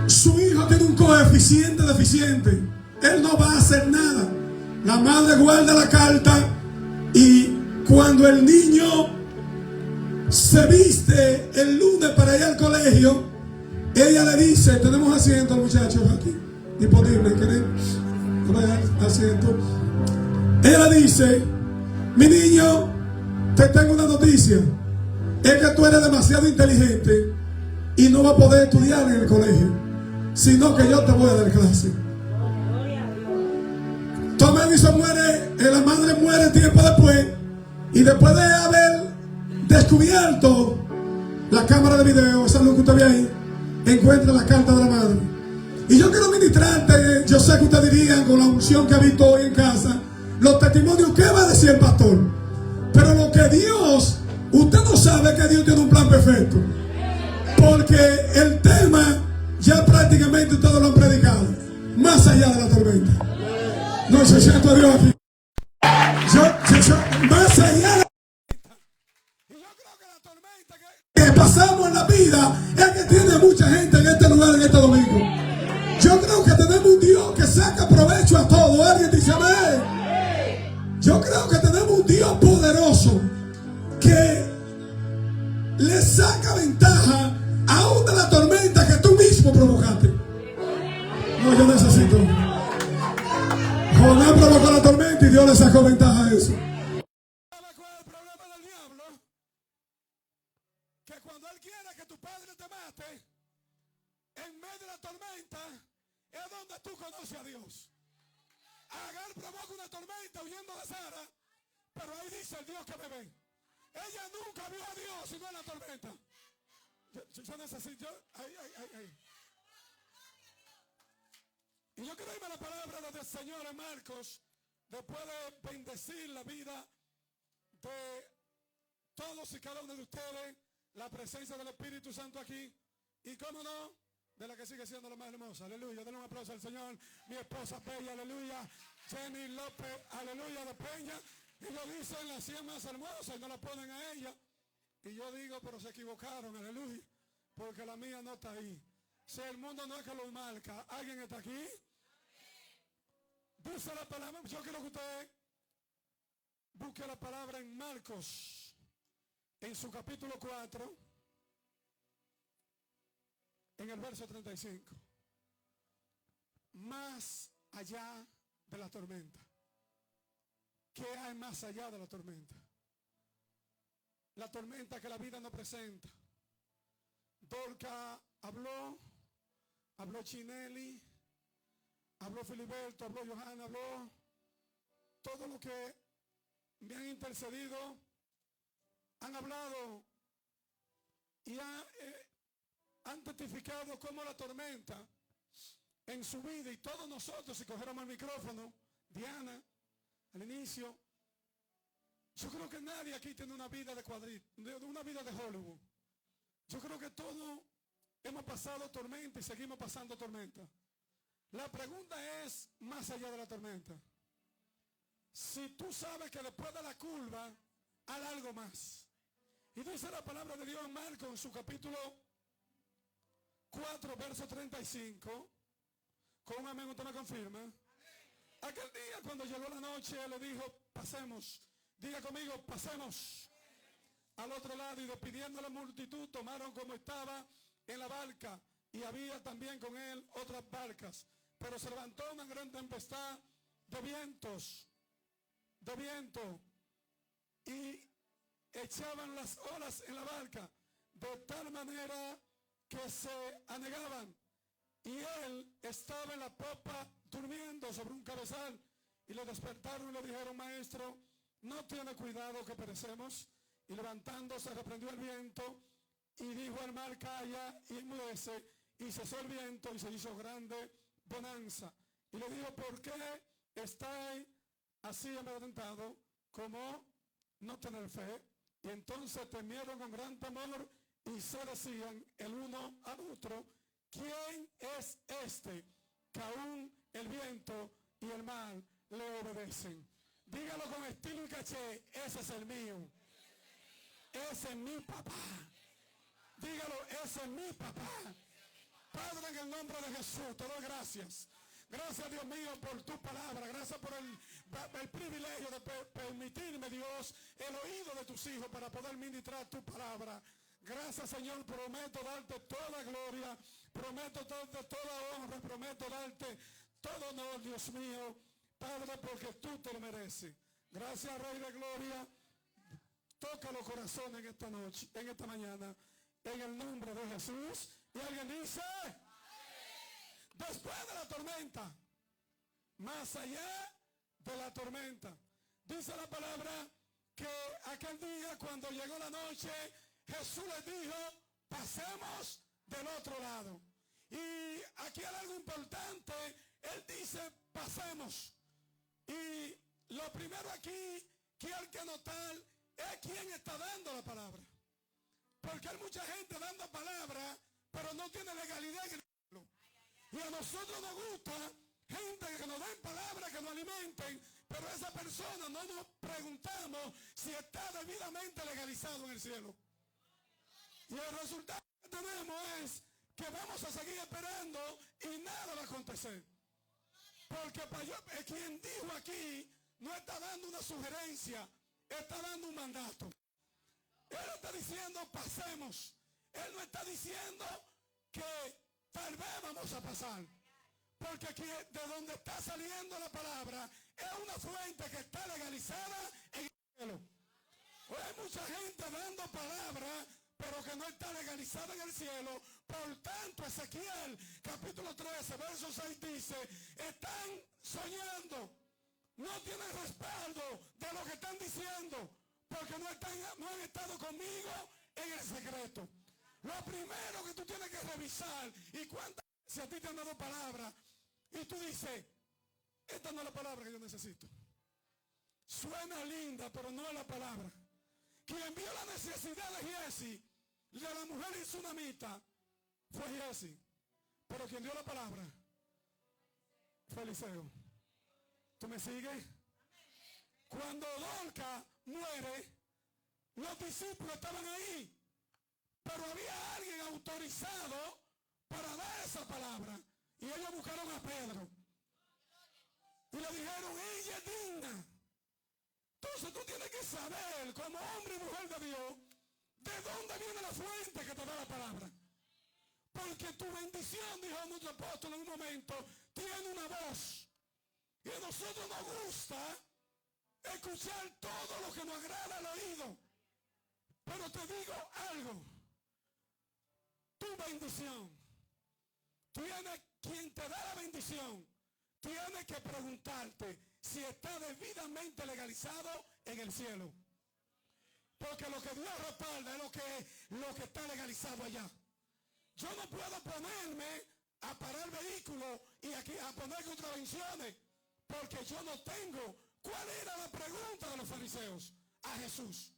Su hijo tiene un coeficiente deficiente. Él no va a hacer nada. La madre guarda la carta y cuando el niño se viste el lunes para ir al colegio, ella le dice, tenemos asientos muchachos aquí disponibles, ¿quieren tomar asiento? Ella le dice, mi niño, te tengo una noticia, es que tú eres demasiado inteligente y no vas a poder estudiar en el colegio, sino que yo te voy a dar clase. Tomás se muere, la madre muere tiempo después, y después de haber descubierto la cámara de video, esa es lo que usted ve ahí, encuentra la carta de la madre. Y yo quiero ministrarte, yo sé que ustedes dirían con la unción que ha visto hoy en casa, los testimonios que va a decir el pastor. Pero lo que Dios, usted no sabe que Dios tiene un plan perfecto. Porque el tema ya prácticamente ustedes lo han predicado. Más allá de la tormenta. No se siente a Dios aquí. Más allá de la tormenta. Y yo creo que la tormenta que pasamos en la vida es que tiene mucha gente en este lugar, en este domingo. Yo creo que tenemos un Dios que saca provecho a todo. Alguien dice amén. Yo creo que tenemos un Dios poderoso que le saca ventaja aún de la tormenta que tú mismo provocaste. No, yo necesito. Jonás provocó la tormenta y Dios le sacó ventaja a eso. ¿Sabes cuál es el problema del diablo? Que cuando él quiere que tu padre te mate, en medio de la tormenta es donde tú conoces a Dios. Agar provoca una tormenta huyendo de Sara, pero ahí dice el Dios que me ve. Ella nunca vio a Dios sino en la tormenta. Yo necesito, ahí. Y yo quiero irme a la palabra del Señor en Marcos, después de bendecir la vida de todos y cada uno de ustedes, la presencia del Espíritu Santo aquí, y cómo no, de la que sigue siendo la más hermosa, aleluya. Denle un aplauso al Señor. Mi esposa bella, aleluya. Jenny López, aleluya, de Peña. Y lo dicen las 100 más hermosas y no la ponen a ella. Y yo digo, pero se equivocaron, aleluya, porque la mía no está ahí. Si el mundo no es que lo marca, ¿alguien está aquí? Dice la palabra, yo quiero que usted busque la palabra en Marcos, en su capítulo 4, en el verso 35. Más allá de la tormenta. ¿Qué hay más allá de la tormenta? La tormenta que la vida nos presenta. Dorca habló Chinelli, habló Filiberto, habló Johanna, habló todo lo que me han intercedido, han hablado y han testificado cómo la tormenta en su vida, y todos nosotros, si cogiéramos el micrófono, Diana, al inicio, yo creo que nadie aquí tiene una vida de una vida de Hollywood. Yo creo que todos hemos pasado tormenta y seguimos pasando tormenta. La pregunta es, más allá de la tormenta, si tú sabes que después de la curva hay algo más. Y dice la palabra de Dios en Marcos, en su capítulo 4, verso 35. Con un amén usted me confirma. Aquel día cuando llegó la noche, le dijo, pasemos. Diga conmigo, pasemos al otro lado, y despidiendo a la multitud, tomaron como estaba en la barca, y había también con él otras barcas. Pero se levantó una gran tempestad de viento, y echaban las olas en la barca, de tal manera que se anegaban. Y él estaba en la popa durmiendo sobre un cabezal. Y le despertaron y le dijeron, maestro, ¿no tiene cuidado que perecemos? Y levantándose reprendió el viento y dijo al mar, calla y enmudece. Y cesó el viento y se hizo grande bonanza. Y le dijo, ¿por qué estáis así amedrentados, como no tener fe? Y entonces temieron con gran temor y se decían el uno al otro, ¿quién es este que aún el viento y el mar le obedecen? Dígalo con estilo y caché, ese es el mío. Ese es mi papá. Dígalo, ese es mi papá. Padre, en el nombre de Jesús, te doy gracias. Gracias, Dios mío, por tu palabra. Gracias por el privilegio de permitirme, Dios, el oído de tus hijos para poder ministrar tu palabra. Gracias, Señor. Prometo darte toda gloria. Prometo darte toda honra. Prometo darte todo honor, Dios mío. Padre, porque tú te lo mereces. Gracias, Rey de Gloria. Toca los corazones en esta noche, en esta mañana, en el nombre de Jesús. Y alguien dice, después de la tormenta, más allá de la tormenta. Dice la palabra que aquel día, cuando llegó la noche, Jesús les dijo, pasemos del otro lado. Y aquí hay algo importante. Él dice, pasemos. Y lo primero aquí que hay que notar es quién está dando la palabra. Porque hay mucha gente dando palabra, pero no tiene legalidad en el pueblo. Y a nosotros nos gusta gente que nos den palabras, que nos alimenten, pero esa persona no nos preguntamos si está debidamente legalizado en el cielo. Y el resultado que tenemos es que vamos a seguir esperando y nada va a acontecer. Porque quien dijo aquí no está dando una sugerencia, está dando un mandato. Él está diciendo pasemos. Él no está diciendo que tal vez vamos a pasar. Porque aquí de donde está saliendo la palabra es una fuente que está legalizada en el cielo. Hoy hay mucha gente dando palabra, pero que no está legalizada en el cielo. Por tanto, Ezequiel capítulo 13 verso 6 dice, están soñando, no tienen respaldo de lo que están diciendo, porque no han estado conmigo en el secreto. Lo primero que tú tienes que revisar, y cuántas veces a ti te han dado palabra y tú dices, esta no es la palabra que yo necesito. Suena linda, pero no es la palabra. Quien vio la necesidad de Giesi, de la mujer tsunamita, fue Giesi. Pero quien dio la palabra fue Eliseo. ¿Tú me sigues? Cuando Dorcas muere, los discípulos estaban ahí, pero había alguien autorizado para dar esa palabra. Y ellos buscaron a Pedro y le dijeron, ella es digna. Entonces tú tienes que saber, como hombre y mujer de Dios, de dónde viene la fuente que te da la palabra. Porque tu bendición, dijo nuestro apóstol en un momento, tiene una voz. Y a nosotros nos gusta escuchar todo lo que nos agrada al oído. Pero te digo algo. Tu bendición, quien te da la bendición, tiene que preguntarte si está debidamente legalizado en el cielo. Porque lo que Dios respalda es lo que está legalizado allá. Yo no puedo ponerme a parar vehículos y a poner contravenciones, porque yo no tengo. ¿Cuál era la pregunta de los fariseos a Jesús?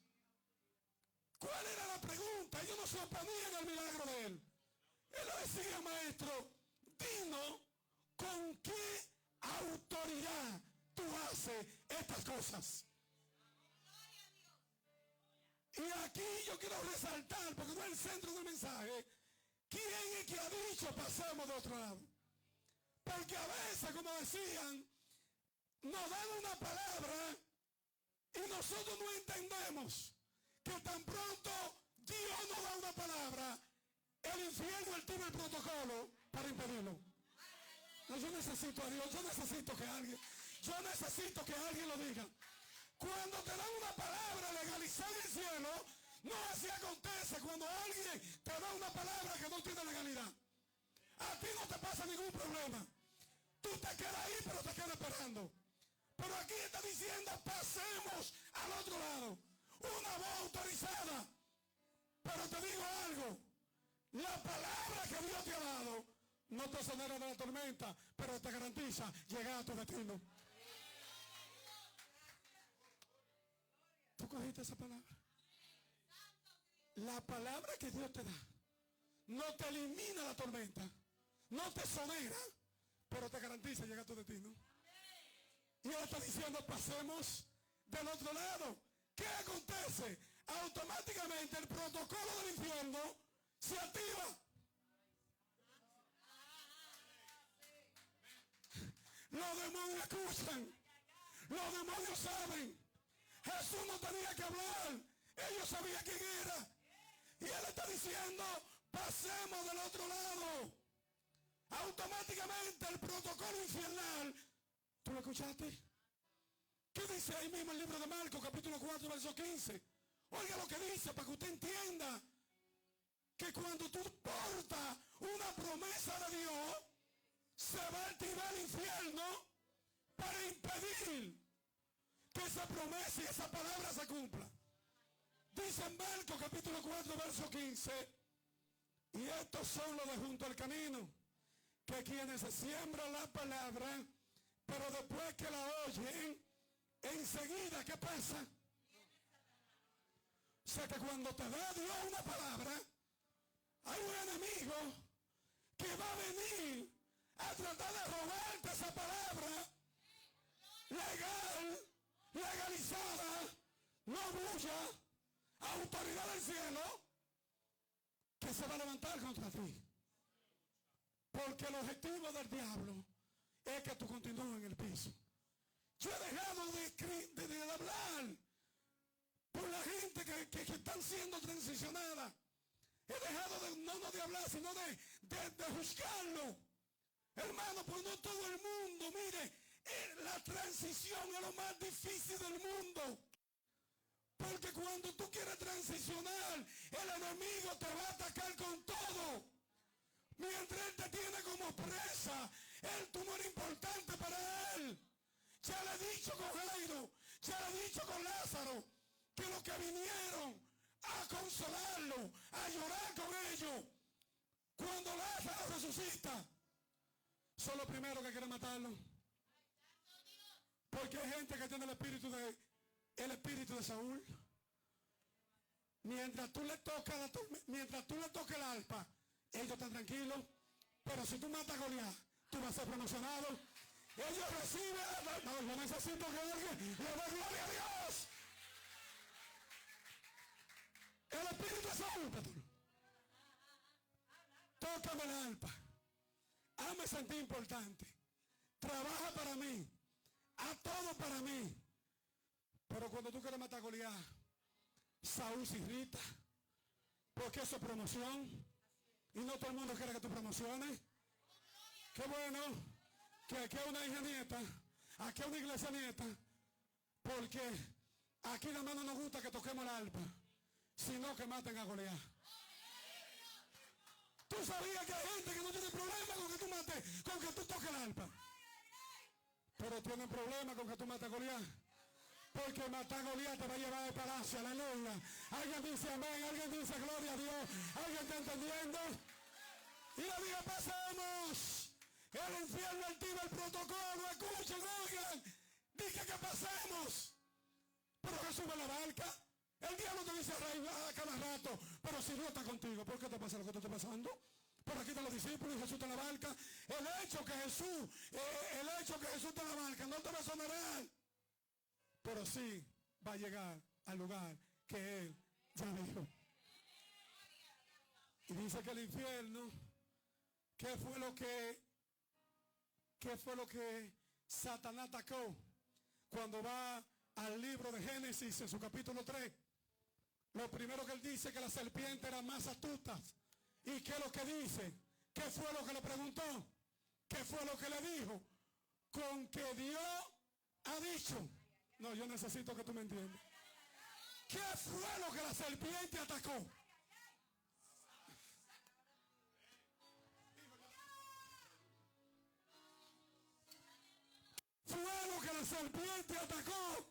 ¿Cuál era la pregunta? Ellos no se oponían al milagro de él. Él le decía, maestro, dinos con qué autoridad tú haces estas cosas. Y aquí yo quiero resaltar, porque no es el centro del mensaje, ¿quién es que ha dicho pasemos de otro lado? Porque a veces, como decían, nos dan una palabra y nosotros no entendemos que tan pronto Dios nos da una palabra, el infierno activa el protocolo para impedirlo. No, yo necesito a Dios, yo necesito que alguien lo diga. Cuando te dan una palabra legalizada en el cielo, no así acontece cuando alguien te da una palabra que no tiene legalidad. A ti no te pasa ningún problema. Tú te quedas ahí, pero te quedas esperando. Pero aquí está diciendo, pasemos al otro lado. Una voz autorizada. Pero te digo algo. La palabra que Dios te ha dado no te exonera de la tormenta, pero te garantiza llegar a tu destino. ¿Tú cogiste esa palabra? La palabra que Dios te da no te elimina la tormenta, no te exonera, pero te garantiza llegar a tu destino. Y él está diciendo, pasemos del otro lado. ¿Qué acontece? Automáticamente el protocolo del infierno se activa. demonios escuchan. Los demonios saben. Jesús no tenía que hablar. Ellos sabían quién era. Y Él está diciendo, pasemos del otro lado. Automáticamente el protocolo infernal. ¿Tú lo escuchaste? ¿Qué dice ahí mismo el libro de Marcos, capítulo 4, verso 15? Oiga lo que dice para que usted entienda que cuando tú portas una promesa de Dios, se va a activar el infierno para impedir que esa promesa y esa palabra se cumpla. Dice en Marcos capítulo 4 verso 15, y estos son los de junto al camino, que quienes se siembran la palabra, pero después que la oyen, enseguida, ¿qué pasa? O sea que cuando te da Dios una palabra, hay un enemigo que va a venir a tratar de robarte esa palabra legal, legalizada, no bulla, autoridad del cielo, que se va a levantar contra ti. Porque el objetivo del diablo es que tú continúes en el piso. Yo he dejado de hablar por la gente que están siendo transicionada. He dejado de hablar, sino de juzgarlo. Hermano, pues no todo el mundo, mire, la transición es lo más difícil del mundo. Porque cuando tú quieres transicionar, el enemigo te va a atacar con todo. Mientras él te tiene como presa, tú no eres importante para él. Ya le he dicho con Jairo, ya le he dicho con Lázaro, que los que vinieron a consolarlo, a llorar con ellos, cuando Lázaro resucita, son los primeros que quieren matarlo. Porque hay gente que tiene el espíritu de Saúl. Mientras tú le toques el arpa, ellos están tranquilos. Pero si tú matas a Goliat, tú vas a ser promocionado. Ellos reciben, no, yo necesito que alguien le dé gloria a Dios. El espíritu de Saúl, Pedro. Tócame el arpa. Hazme sentir importante. Trabaja para mí. Haz todo para mí. Pero cuando tú quieres matar a Goliat, Saúl se irrita. Porque eso es promoción. Y no todo el mundo quiere que tú promociones. Qué bueno que aquí hay una hija nieta, aquí hay una iglesia nieta, porque aquí nada más no nos gusta que toquemos el arpa, sino que maten a Goliat. ¿Tú sabías que hay gente que no tiene problema con que tú mates, con que tú toques el arpa? Pero tienen problema con que tú mates a Goliat. Porque matar a Goliat te va a llevar al palacio, aleluya. Alguien dice amén, alguien dice gloria a Dios. ¿Alguien está entendiendo? Y le diga, pasemos. El infierno activa el protocolo, escuchen, oigan. Dije que pasemos. Pero Jesús sube la barca. El diablo te dice a cada rato, pero si Dios está contigo, ¿por qué te pasa lo que te está pasando? Por aquí están los discípulos y Jesús está en la barca. El hecho que Jesús está en la barca no te va a sonar, pero sí va a llegar al lugar que Él ya dijo. Y dice que el infierno, ¿qué fue lo que Satanás atacó? Cuando va al libro de Génesis en su capítulo 3, lo primero que él dice que las serpientes eran más astutas. ¿Y qué es lo que dice? ¿Qué fue lo que le preguntó? ¿Qué fue lo que le dijo? Con que Dios ha dicho. No, yo necesito que tú me entiendas. ¿Qué fue lo que la serpiente atacó? Fue lo que la serpiente atacó.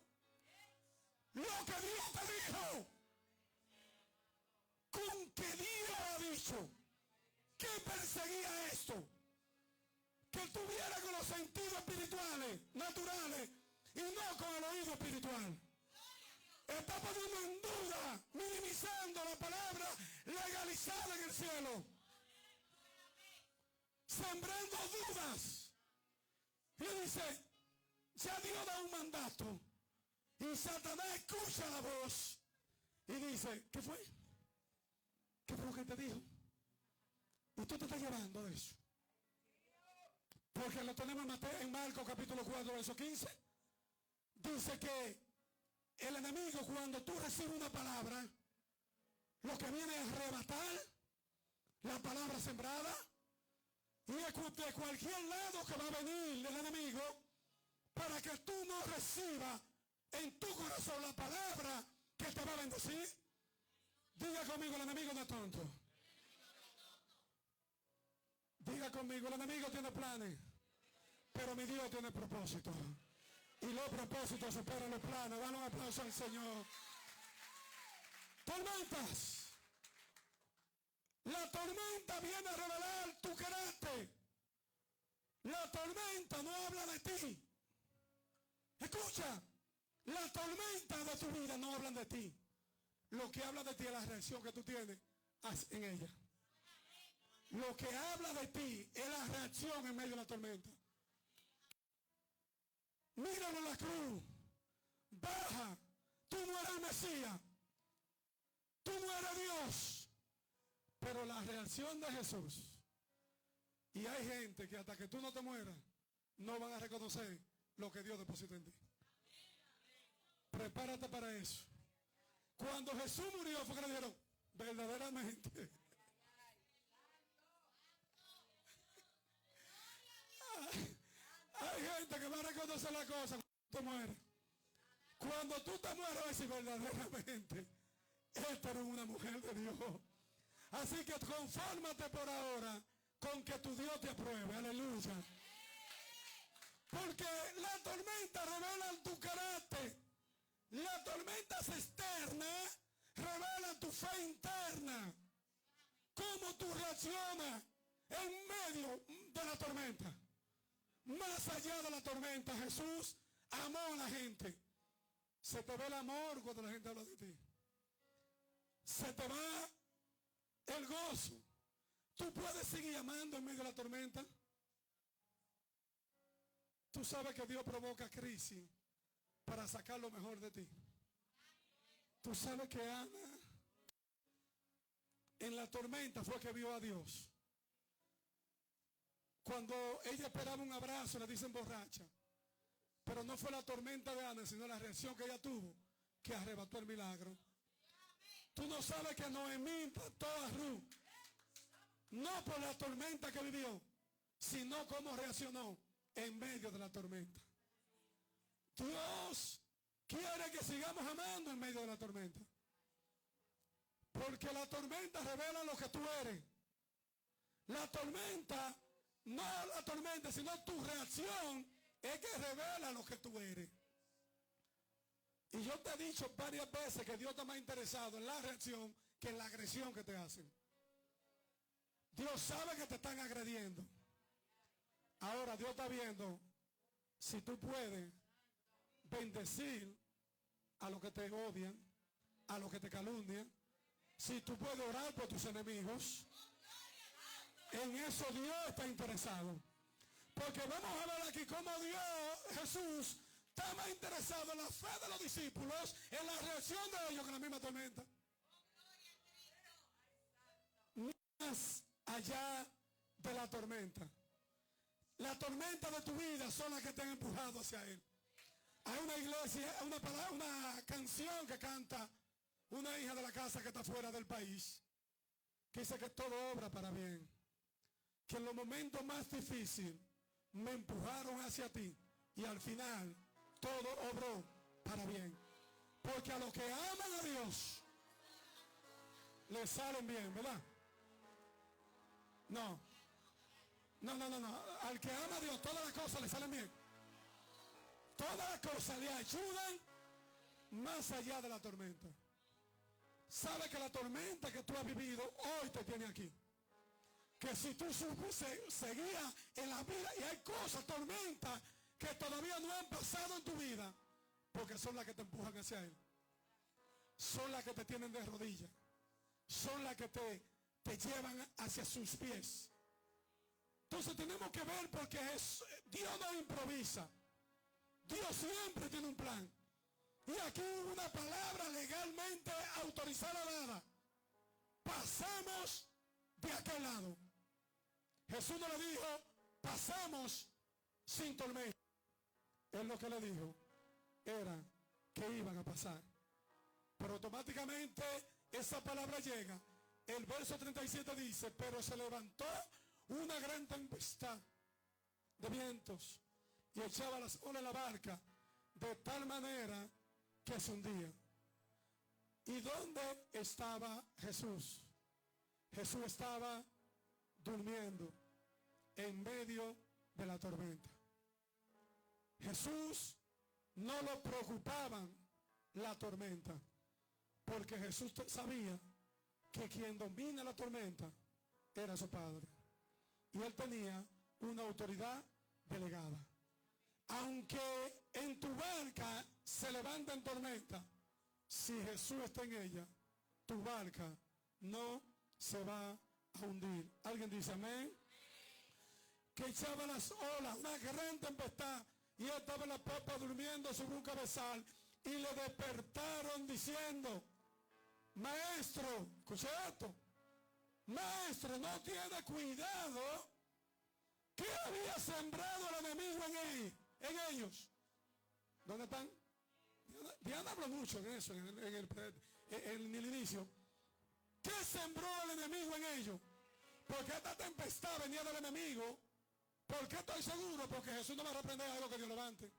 Lo que Dios te dijo. Con que Dios ha dicho. ¿Qué perseguía esto? Que tuviera con los sentidos espirituales, naturales, y no con el oído espiritual. Está poniendo en duda, minimizando la palabra legalizada en el cielo. Sembrando dudas. Y dice, ya Dios da un mandato. Y Satanás escucha la voz. Y dice, ¿qué fue? ¿Qué fue lo que te dijo? Y tú te estás llevando de eso. Porque lo tenemos en Marcos capítulo 4, verso 15. Dice que el enemigo, cuando tú recibes una palabra, lo que viene es arrebatar la palabra sembrada, y de cualquier lado que va a venir el enemigo para que tú no recibas en tu corazón la palabra que te va a bendecir. Diga conmigo, el enemigo no es tonto. Diga conmigo, el enemigo tiene planes, pero mi Dios tiene propósitos. Y los propósitos superan los planes. Dale un aplauso al Señor. Tormentas. La tormenta viene a revelar tu carácter. La tormenta no habla de ti. Escucha, la tormenta de tu vida no habla de ti. Lo que habla de ti es la reacción que tú tienes en ella. Lo que habla de ti es la reacción en medio de la tormenta. Míralo en la cruz. Baja. Tú no eres el Mesías. Tú no eres Dios. Pero la reacción de Jesús. Y hay gente que hasta que tú no te mueras, no van a reconocer lo que Dios deposita en ti. Prepárate para eso. Cuando Jesús murió fue que le dijeron, verdaderamente. Hay gente que va a reconocer la cosa cuando tú mueres. Cuando tú te mueres, vas a decir verdaderamente, esta era una mujer de Dios. Así que confórmate por ahora con que tu Dios te apruebe. Aleluya. Porque la tormenta revela tu carácter. La tormenta externa revela tu fe interna. Cómo tú reaccionas en medio de la tormenta. Más allá de la tormenta, Jesús amó a la gente. Se te ve el amor cuando la gente habla de ti. Se te va el gozo. Tú puedes seguir amando en medio de la tormenta. Tú sabes que Dios provoca crisis para sacar lo mejor de ti. Tú sabes que Ana en la tormenta fue que vio a Dios. Cuando ella esperaba un abrazo, le dicen borracha. Pero no fue la tormenta de Ana, sino la reacción que ella tuvo que arrebató el milagro. Tú no sabes que Noemí impactó a Ruth, no por la tormenta que vivió, sino cómo reaccionó en medio de la tormenta. Dios quiere que sigamos amando en medio de la tormenta. Porque la tormenta revela lo que tú eres. La tormenta, no la tormenta, sino tu reacción es que revela lo que tú eres. Y yo te he dicho varias veces que Dios está más interesado en la reacción que en la agresión que te hacen. Dios sabe que te están agrediendo. Ahora Dios está viendo si tú puedes bendecir a los que te odian, a los que te calumnian. Si tú puedes orar por tus enemigos. En eso Dios está interesado. Porque vamos a ver aquí cómo Dios, Jesús, está más interesado en la fe de los discípulos, en la reacción de ellos que la misma tormenta. Más allá de la tormenta. La tormenta de tu vida son las que te han empujado hacia Él. Hay una iglesia, una canción que canta una hija de la casa que está fuera del país, que dice que todo obra para bien. Que en los momentos más difíciles me empujaron hacia ti y al final todo obró para bien. Porque a los que aman a Dios les salen bien, ¿verdad? No. Al que ama a Dios todas las cosas le salen bien. Todas las cosas le ayudan más allá de la tormenta. Sabe que la tormenta que tú has vivido hoy te tiene aquí. Que si tú seguías en la vida y hay cosas, tormentas que todavía no han pasado en tu vida, porque son las que te empujan hacia Él. Son las que te tienen de rodillas. Son las que te llevan hacia sus pies. Entonces tenemos que ver porque Dios no improvisa. Dios siempre tiene un plan. Y aquí una palabra legalmente autorizada dada. Pasamos de aquel lado. Jesús no le dijo, pasamos sin tormenta. Él lo que le dijo era que iban a pasar. Pero automáticamente esa palabra llega. El verso 37 dice, pero se levantó una gran tempestad de vientos y echaba las olas en la barca de tal manera que se hundía. ¿Y dónde estaba Jesús? Jesús estaba durmiendo en medio de la tormenta. Jesús no lo preocupaban la tormenta, porque Jesús sabía que quien domina la tormenta era su Padre. Y él tenía una autoridad delegada. Aunque en tu barca se levanta en tormenta, si Jesús está en ella, tu barca no se va a hundir. ¿Alguien dice amén? Que echaba las olas, una gran tempestad, y él estaba en la popa durmiendo sobre un cabezal, y le despertaron diciendo, maestro, escucha esto, maestro, no tiene cuidado que había sembrado el enemigo en ellos. ¿Dónde están? Diana habló mucho en eso, en el inicio. ¿Qué sembró el enemigo en ellos? Porque esta tempestad venía del enemigo. ¿Por qué estoy seguro? Porque Jesús no va a reprender algo que Dios levante.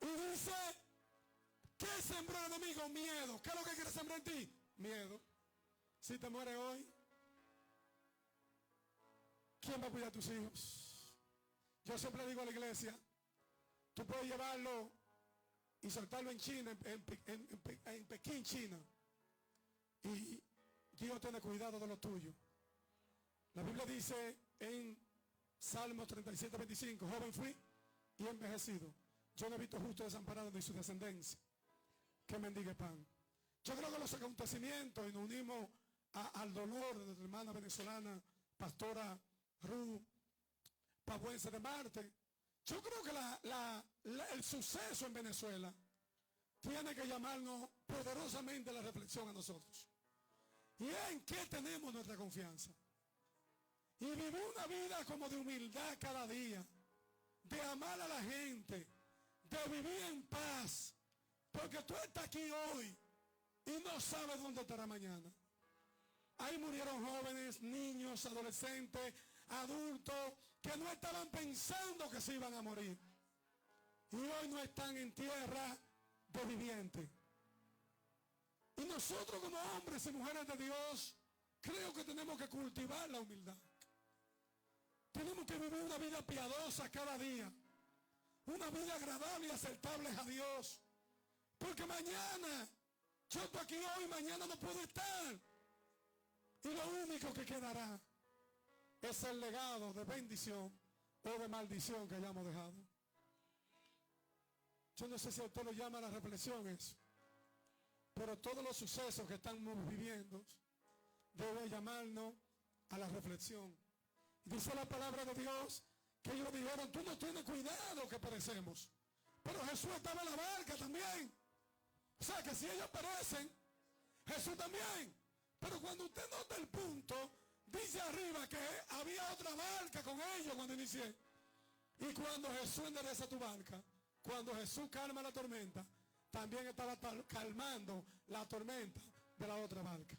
Y dice, ¿qué sembró el enemigo? Miedo. ¿Qué es lo que quiere sembrar en ti? Miedo. Si te mueres hoy, ¿quién va a cuidar a tus hijos? Yo siempre digo a la iglesia, tú puedes llevarlo y soltarlo en China, en Pekín, China. Y Dios tiene cuidado de lo tuyo. La Biblia dice en Salmos 37, 25, joven fui y envejecido. Yo no he visto justo desamparado ni su descendencia que mendigue pan. Yo creo que los acontecimientos, y nos unimos al dolor de nuestra hermana venezolana, pastora Ruth Pabuense de Marte. Yo creo que el suceso en Venezuela tiene que llamarnos poderosamente a la reflexión a nosotros. ¿Y en qué tenemos nuestra confianza? Y vivir una vida como de humildad cada día, de amar a la gente, de vivir en paz, porque tú estás aquí hoy y no sabes dónde estará mañana. Ahí murieron jóvenes, niños, adolescentes, adultos, que no estaban pensando que se iban a morir. Y hoy no están en tierra de vivientes. Y nosotros como hombres y mujeres de Dios, creo que tenemos que cultivar la humildad. Tenemos que vivir una vida piadosa cada día. Una vida agradable y aceptable a Dios. Porque mañana, yo estoy aquí hoy, mañana no puedo estar. Y lo único que quedará es el legado de bendición o de maldición que hayamos dejado. Yo no sé si a usted lo llama a la reflexión eso, pero todos los sucesos que estamos viviendo deben llamarnos a la reflexión. Dice la palabra de Dios que ellos dijeron, tú no tienes cuidado que perecemos. Pero Jesús estaba en la barca también. O sea que si ellos perecen, Jesús también. Pero cuando usted nota el punto, dice arriba que había otra barca con ellos cuando inicié. Y cuando Jesús endereza tu barca, cuando Jesús calma la tormenta, también estaba calmando la tormenta de la otra barca.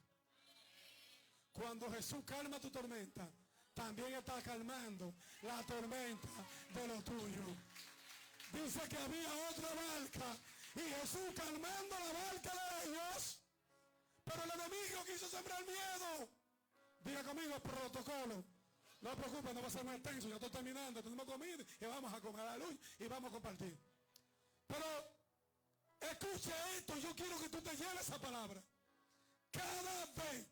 Cuando Jesús calma tu tormenta, también está calmando la tormenta de lo tuyo. Dice que había otra barca y Jesús calmando la barca de ellos, pero el enemigo quiso sembrar miedo. Diga conmigo, protocolo. No te preocupes, no va a ser más extenso, ya estoy terminando, tenemos comida y vamos a comer a la luz y vamos a compartir. Pero escuche esto, yo quiero que tú te lleves esa palabra. Cada vez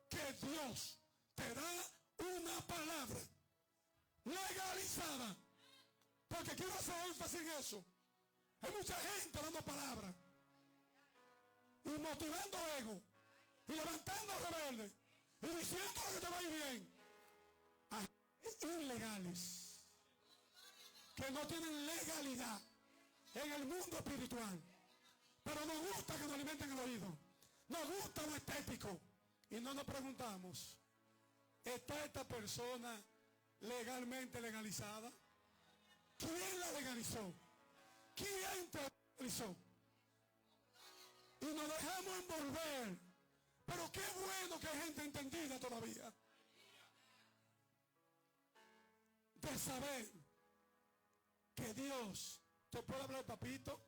que Dios te da una palabra legalizada, porque quiero hacer énfasis en eso. Hay mucha gente dando palabras y motivando ego y levantando rebeldes y diciendo que te va a ir bien. Hay ilegales que no tienen legalidad en el mundo espiritual, pero nos gusta que nos alimenten el oído, nos gusta lo estético y no nos preguntamos, ¿está esta persona legalmente legalizada. ¿Quién la legalizó? ¿Quién te legalizó? Y nos dejamos envolver. Pero qué bueno que hay gente entendida todavía. De saber que Dios te puede hablar papito,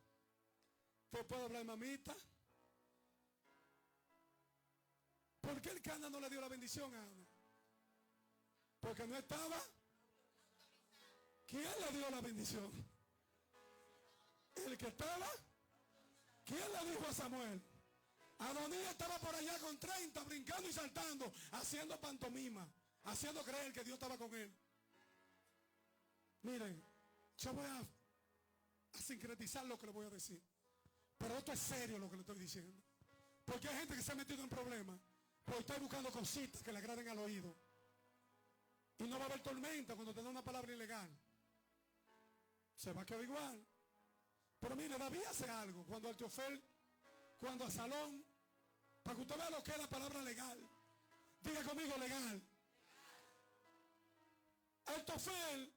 te puede hablar mamita. ¿Por qué el Cana no le dio la bendición a Ana? Porque no estaba. ¿Quién le dio la bendición? El que estaba. ¿Quién le dijo a Samuel? Adonías estaba por allá con 30, brincando y saltando, haciendo pantomima, haciendo creer que Dios estaba con él. Miren, yo voy a sincretizar lo que le voy a decir, pero esto es serio lo que le estoy diciendo, porque hay gente que se ha metido en problemas porque está buscando cositas que le agraden al oído, y no va a haber tormenta cuando te da una palabra ilegal, se va a quedar igual. Pero mire, David hace algo cuando Ahitofel, cuando Absalón, para que usted vea lo que es la palabra legal. Diga conmigo, legal. Ahitofel,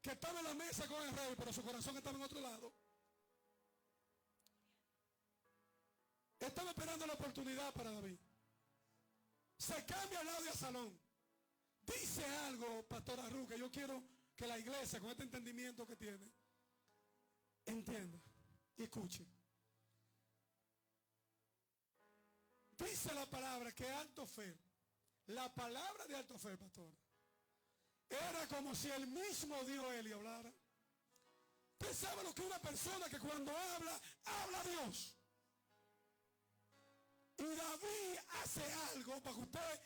que estaba en la mesa con el rey, pero su corazón estaba en otro lado, estaba esperando la oportunidad para David. Se cambia al lado de Absalón. Dice algo, pastor Arru, que yo quiero que la iglesia, con este entendimiento que tiene, entienda y escuche. Dice la palabra que Ahitofel, la palabra de Ahitofel, pastor, era como si el mismo Dios Eli hablara. Usted sabe lo que una persona que cuando habla, habla a Dios. Y David hace algo para que usted,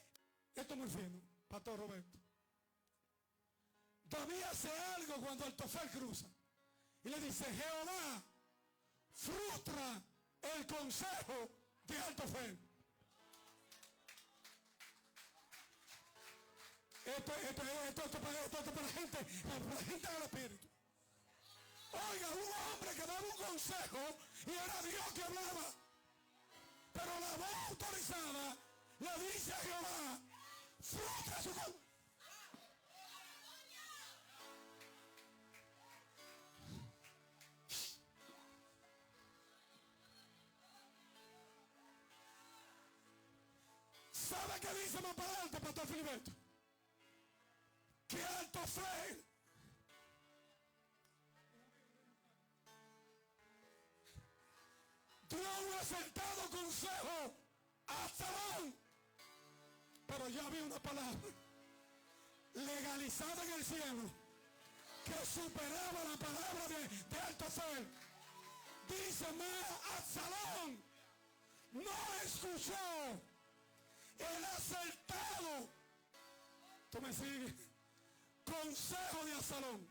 esto es muy fino, pastor Roberto. David hace algo cuando Ahitofel cruza y le dice: Jehová frustra el consejo de Ahitofel. Esto para la gente del espíritu. Oiga, un hombre que daba un consejo y era Dios que hablaba, pero la voz autorizada le dice a Jehová: frustra su consejo. ¿Sabe qué dice más para adelante, pastor Filiberto? Que Ahitofel dio un acertado consejo a Absalón, pero ya había una palabra legalizada en el cielo que superaba la palabra de Ahitofel. Dice más: Absalón no escuchó el acertado, ¿tú me sigues? Consejo de Absalón.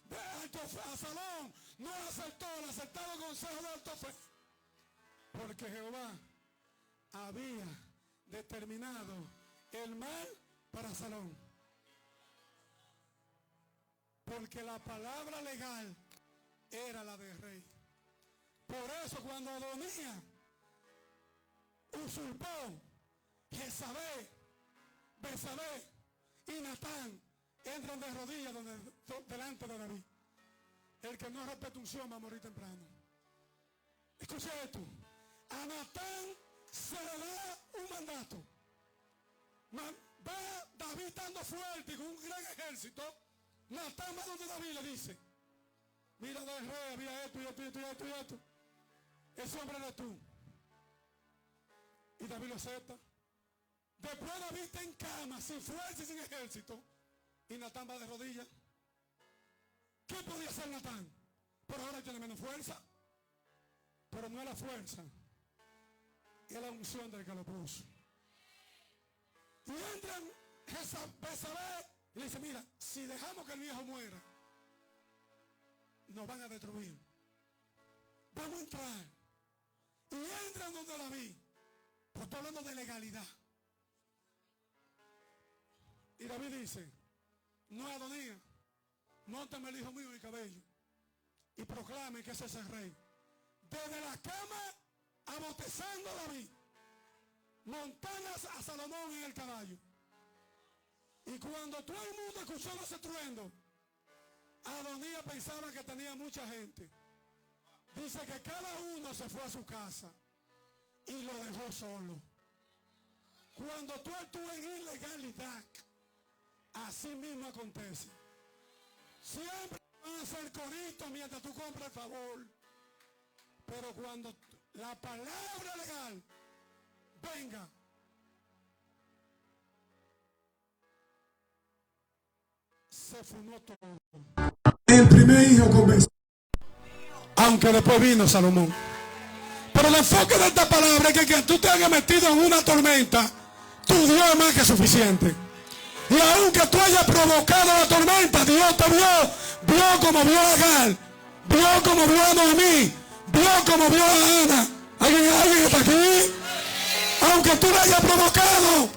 De Absalón no aceptó el acertado consejo de Ahitofel, porque Jehová había determinado el mal para Absalón, porque la palabra legal era la del rey. Por eso cuando Adonías usurpó, Jezabel, Betsabé y Natán entran de rodillas delante de David. El que no respeta unción va a morir temprano. Escuche esto: a Natán se le da un mandato. Va David estando fuerte y con un gran ejército. Natán va donde David le dice: mira, del rey había esto y esto y esto y esto y esto. Ese hombre eres tú. Y David lo acepta. Después David está en cama, sin fuerza y sin ejército, y Natán va de rodillas. ¿Qué podía hacer Natán? Pero ahora tiene menos fuerza. Pero no es la fuerza, es la unción del que lo puso. Y entran Betsabé y le dice: mira, si dejamos que el viejo muera, nos van a destruir. Vamos a entrar. Y entran donde David. Pues estoy hablando de legalidad. Y David dice: no, Adonías, móntame el hijo mío en el cabello y proclame que ese es el rey. Desde la cama, abotezando a David, montanas a Salomón en el caballo. Y Y cuando todo el mundo escuchó ese estruendo, Adonías pensaba que tenía mucha gente. Dice que cada uno se fue a su casa y lo dejó solo. Cuando tú actúas en ilegalidad, así mismo acontece. Siempre van a hacer corito mientras tú compras el favor. Pero cuando la palabra legal venga, se fumó todo. El primer hijo convenció, aunque después vino Salomón. Pero el enfoque de esta palabra es que tú te hayas metido en una tormenta, tu Dios es más que suficiente. Y aunque tú hayas provocado la tormenta, Dios te vio como vio a Agar, vio como vio a Noemí, vio como vio a Ana. ¿Alguien está aquí? Aunque tú la hayas provocado,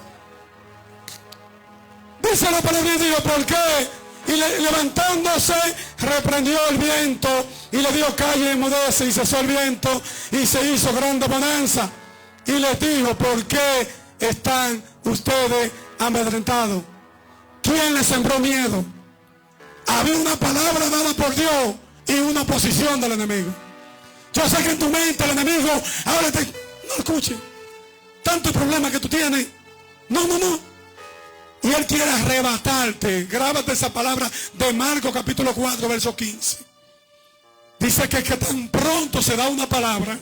dice la palabra de Dios, ¿por qué? Y levantándose, reprendió el viento y le dio calle y enmudece, y cesó el viento y se hizo grande bonanza. Y les dijo, ¿por qué están ustedes amedrentados? ¿Quién les sembró miedo? Había una palabra dada por Dios y una oposición del enemigo. Yo sé que en tu mente el enemigo ahora te... No escuche. Tantos problemas que tú tienes. No. Y él quiere arrebatarte. Grábate esa palabra de Marcos capítulo 4, verso 15. Dice que tan pronto se da una palabra,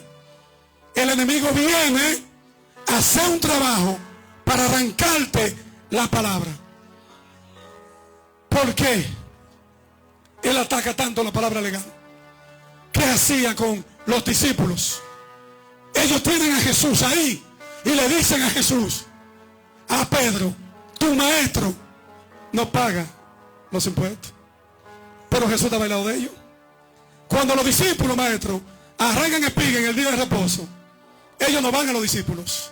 el enemigo viene a hacer un trabajo para arrancarte la palabra. ¿Por qué él ataca tanto la palabra legal? ¿Qué hacía con los discípulos? Ellos tienen a Jesús ahí y le dicen a Jesús, a Pedro, tu maestro no paga los impuestos. Pero Jesús estaba al lado de ellos. Cuando los discípulos, maestro, arrancan espiga en el día de reposo, ellos no van a los discípulos,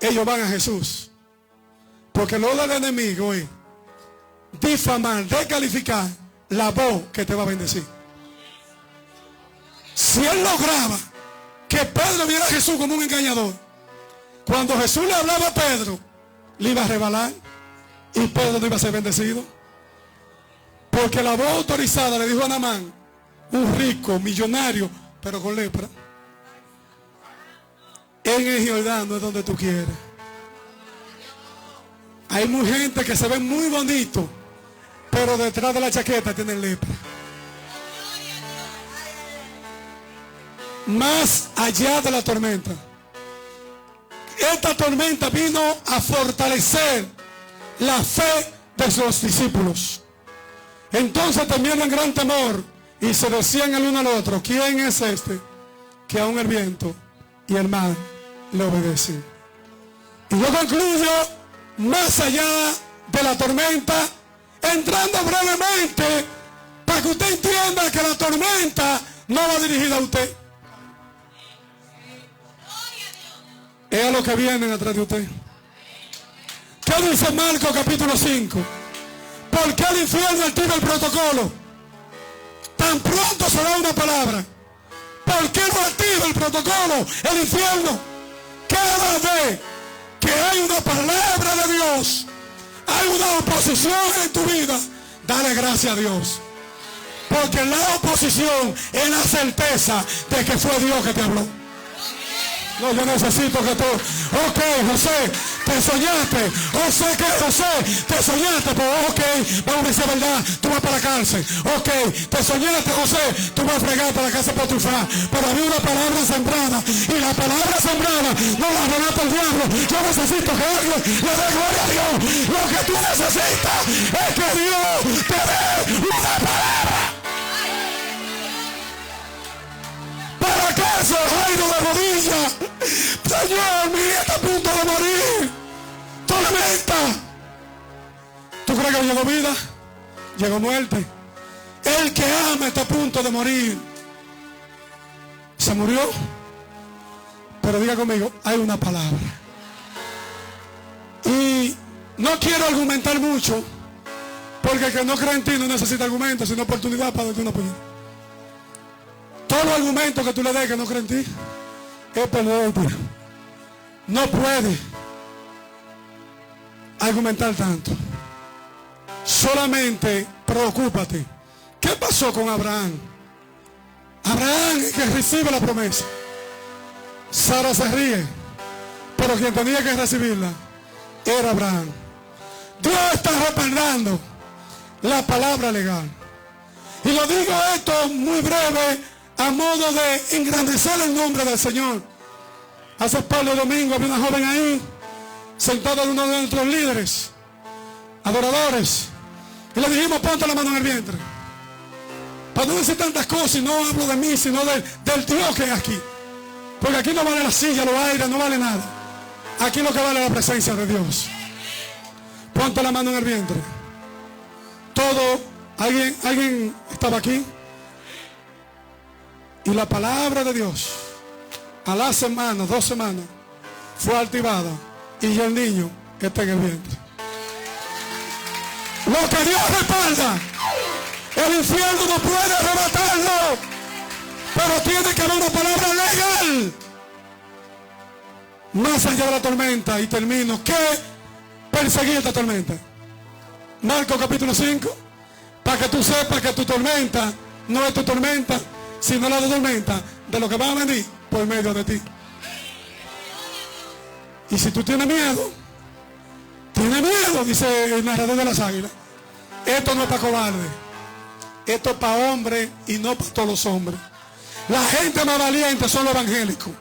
ellos van a Jesús. Porque lo del enemigo es difamar, descalificar la voz que te va a bendecir. Si él lograba que Pedro viera a Jesús como un engañador, cuando Jesús le hablaba a Pedro, le iba a rebalar y Pedro no iba a ser bendecido. Porque la voz autorizada le dijo a Naamán, un rico, millonario, pero con lepra, en el Jordán no es donde tú quieres. Hay mucha gente que se ve muy bonito, pero detrás de la chaqueta tienen lepra. Más allá de la tormenta, esta tormenta vino a fortalecer la fe de sus discípulos. Entonces temieron en gran temor y se decían el uno al otro, ¿quién es este que aún el viento y el mar le obedecen? Y yo concluyo, más allá de la tormenta, entrando brevemente para que usted entienda que la tormenta no va dirigida a usted. Es a los que vienen atrás de usted. ¿Qué dice Marcos capítulo 5? ¿Por qué el infierno activa el protocolo? Tan pronto se da una palabra. ¿Por qué no activa el protocolo el infierno? Cada vez que hay una palabra de Dios, hay una oposición en tu vida, dale gracias a Dios. Porque la oposición es la certeza de que fue Dios que te habló. No, yo necesito que tú... Ok, José, te soñaste. José, te soñaste. Pues ok, vamos a decir verdad, tú vas para la cárcel. Ok, te soñaste, José, tú vas a fregar para la casa de Potifar. Pero había una palabra sembrada. Y la palabra sembrada no la arrebata el diablo. Yo necesito que alguien le dé gloria a Dios. Lo que tú necesitas es que Dios te dé una palabra. ¿Para qué se reino de rodillas? Señor, mi hija está a punto de morir. Tormenta. ¿Tú crees que llegó vida? Llegó muerte. El que ama está a punto de morir. Se murió. Pero diga conmigo, hay una palabra. Y no quiero argumentar mucho, porque el que no cree en ti no necesita argumentos, sino oportunidad para darte una puñeta. Todos los argumentos que tú le des que no creen en ti es perder el tiempo. No puede argumentar tanto. Solamente preocúpate. ¿Qué pasó con Abraham? Abraham es que recibe la promesa. Sara se ríe, pero quien tenía que recibirla era Abraham. Dios está respaldando la palabra legal. Y lo digo esto muy breve, a modo de engrandecer el nombre del Señor. Hace par de domingos había una joven ahí, sentada en uno de nuestros líderes, adoradores, y le dijimos: ponte la mano en el vientre. Para no decir tantas cosas, y no hablo de mí, sino del Dios que es aquí. Porque aquí no vale la silla, los aires, no vale nada. Aquí lo que vale es la presencia de Dios. Ponte la mano en el vientre. Todo, alguien estaba aquí. Y la palabra de Dios, a la semana, 2 semanas, fue activada. Y ya el niño está en el vientre. Lo que Dios respalda, el infierno no puede arrebatarlo. Pero tiene que haber una palabra legal. Más allá de la tormenta, y termino. ¿Qué perseguir esta tormenta? Marcos capítulo 5. Para que tú sepas que tu tormenta no es tu tormenta, sino la de tormenta de lo que va a venir por medio de ti. Y si tú tienes miedo, dice el narrador de las águilas, esto no es para cobarde, esto es para hombres y no para todos los hombres. La gente más valiente son los evangélicos.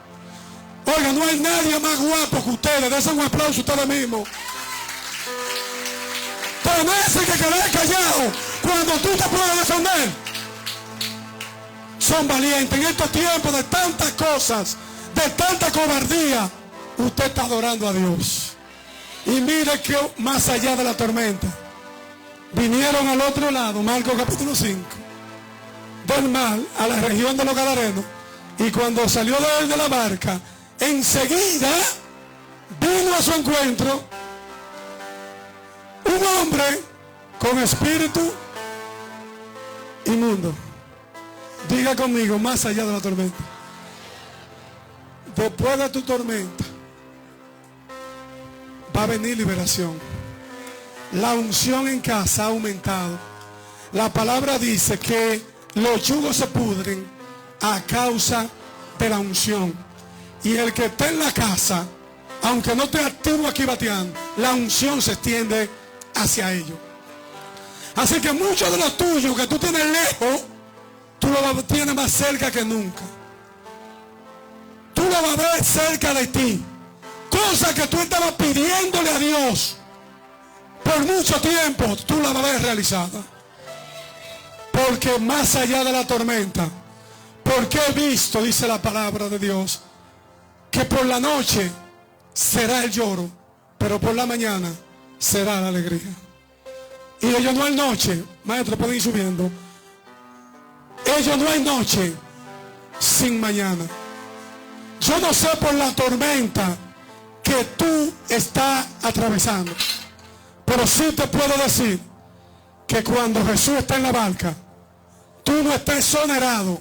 Oiga, no hay nadie más guapo que ustedes. Dense un aplauso a ustedes mismos. Tenés que quedar callado cuando tú te puedes defender. Son valientes. En estos tiempos de tantas cosas, de tanta cobardía, usted está adorando a Dios. Y mire que más allá de la tormenta, vinieron al otro lado, Marcos capítulo 5, del mar a la región de los Gadarenos. Y cuando salió de él de la barca, enseguida vino a su encuentro un hombre con espíritu inmundo. Diga conmigo: más allá de la tormenta. Después de tu tormenta va a venir liberación. La unción en casa ha aumentado. La palabra dice que los yugos se pudren a causa de la unción. Y el que está en la casa, aunque no esté activo aquí bateando, la unción se extiende hacia ellos. Así que muchos de los tuyos que tú tienes lejos, tú lo tienes más cerca que nunca. Tú lo vas a ver cerca de ti. Cosas que tú estabas pidiéndole a Dios por mucho tiempo, tú la vas a ver realizada. Porque más allá de la tormenta, porque he visto, dice la palabra de Dios, que por la noche será el lloro, pero por la mañana será la alegría. Y ellos no hay noche, maestro, pueden ir subiendo. Ellos no hay noche sin mañana. Yo no sé por la tormenta que tú estás atravesando, pero sí te puedo decir que cuando Jesús está en la barca, tú no estás exonerado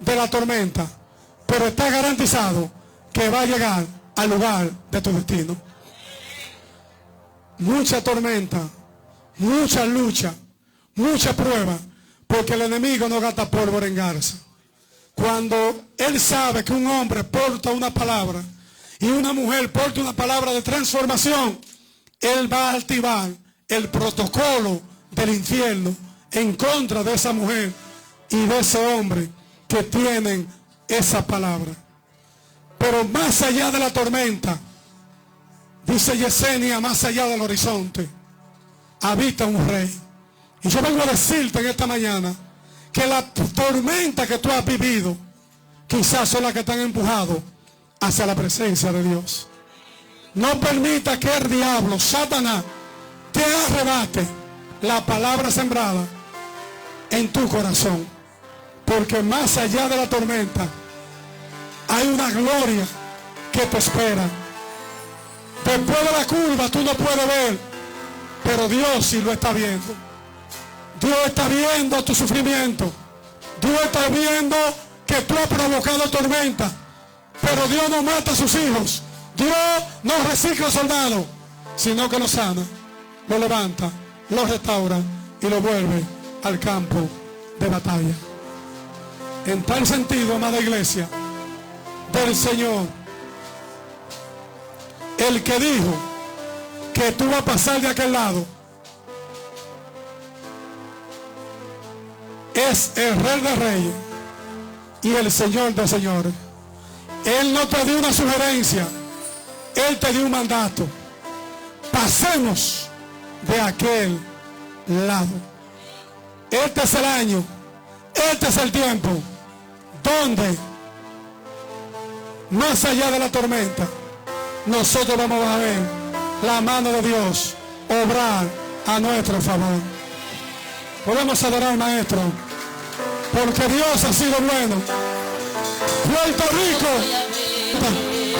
de la tormenta, pero estás garantizado que va a llegar al lugar de tu destino. Mucha tormenta, mucha lucha, mucha prueba, porque el enemigo no gasta pólvora en garza. Cuando él sabe que un hombre porta una palabra y una mujer porta una palabra de transformación, él va a activar el protocolo del infierno en contra de esa mujer y de ese hombre que tienen esa palabra. Pero más allá de la tormenta, dice Yesenia, más allá del horizonte, habita un rey. Y yo vengo a decirte en esta mañana que la tormenta que tú has vivido quizás son las que te han empujado hacia la presencia de Dios. No permita que el diablo, Satanás, te arrebate la palabra sembrada en tu corazón. Porque más allá de la tormenta hay una gloria que te espera. Después de la curva tú no puedes ver, pero Dios sí lo está viendo. Dios está viendo tu sufrimiento. Dios está viendo que tú has provocado tormenta. Pero Dios no mata a sus hijos. Dios no recicla soldados, sino que los sana, lo levanta lo restaura y lo vuelve al campo de batalla. En tal sentido, amada iglesia del Señor, el que dijo que tú vas a pasar de aquel lado es el Rey de Reyes y el Señor de Señores. Él no te dio una sugerencia, Él te dio un mandato. Pasemos de aquel lado. Este es el año, este es el tiempo donde, más allá de la tormenta, nosotros vamos a ver la mano de Dios obrar a nuestro favor. Podemos adorar al Maestro, porque Dios ha sido bueno. Puerto Rico.